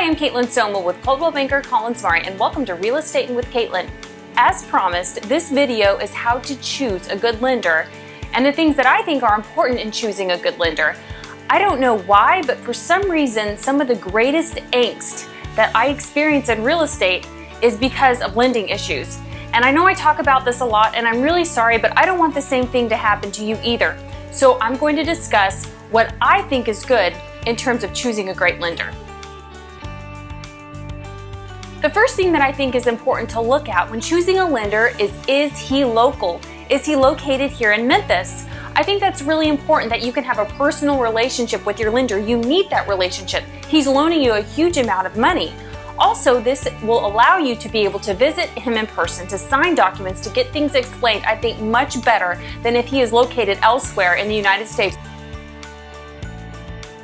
Hi, I'm Caitlin Soma with Coldwell banker Collins-Maury, and welcome to Real Estate with Caitlin. As promised, this video is how to choose a good lender and the things that I think are important in choosing a good lender. I don't know why, but for some reason, some of the greatest angst that I experience in real estate is because of lending issues. And I know I talk about this a lot, and I'm really sorry, but I don't want the same thing to happen to you either. So I'm going to discuss what I think is good in terms of choosing a great lender. The first thing that I think is important to look at when choosing a lender is he local? Is he located here in Memphis? I think that's really important that you can have a personal relationship with your lender. You need that relationship. He's loaning you a huge amount of money. Also, this will allow you to be able to visit him in person, to sign documents, to get things explained, I think much better than if he is located elsewhere in the United States.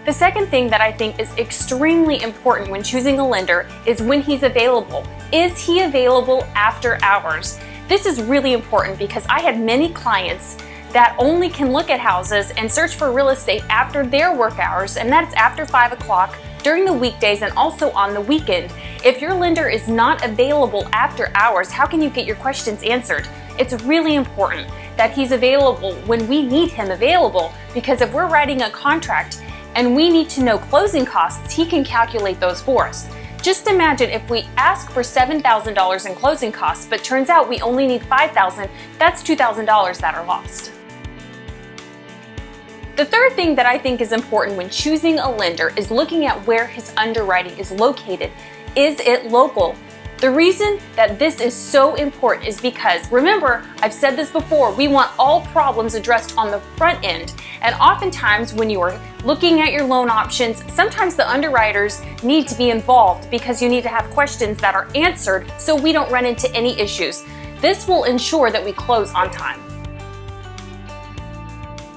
The second thing that I think is extremely important when choosing a lender is when he's available. Is he available after hours? This is really important because I had many clients that only can look at houses and search for real estate after their work hours, and that's after 5 o'clock during the weekdays and also on the weekend. If your lender is not available after hours, how can you get your questions answered? It's really important that he's available when we need him available, because if we're writing a contract and we need to know closing costs, he can calculate those for us. Just imagine if we ask for $7,000 in closing costs, but turns out we only need $5,000, that's $2,000 that are lost. The third thing that I think is important when choosing a lender is looking at where his underwriting is located. Is it local? The reason that this is so important is because, remember, I've said this before, we want all problems addressed on the front end. And oftentimes when you are looking at your loan options, sometimes the underwriters need to be involved because you need to have questions that are answered so we don't run into any issues. This will ensure that we close on time.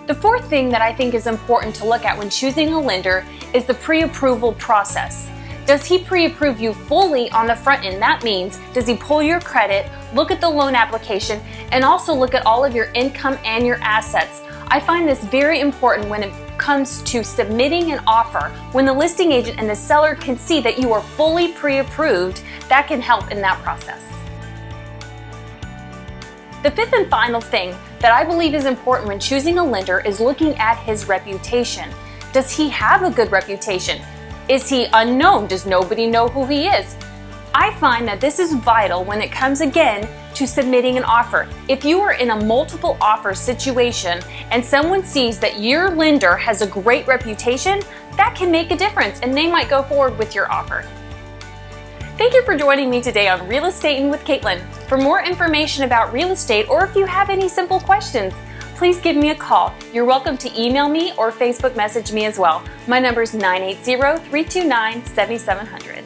The fourth thing that I think is important to look at when choosing a lender is the pre-approval process. Does he pre-approve you fully on the front end? That means, does he pull your credit, look at the loan application, and also look at all of your income and your assets? I find this very important when it comes to submitting an offer. When the listing agent and the seller can see that you are fully pre-approved, that can help in that process. The fifth and final thing that I believe is important when choosing a lender is looking at his reputation. Does he have a good reputation? Is he unknown? Does nobody know who he is? I find that this is vital when it comes again to submitting an offer. If you are in a multiple offer situation and someone sees that your lender has a great reputation, that can make a difference and they might go forward with your offer. Thank you for joining me today on Real Estate with Caitlin. For more information about real estate, or if you have any simple questions, please give me a call. You're welcome to email me or Facebook message me as well. My number is 980-329-7700.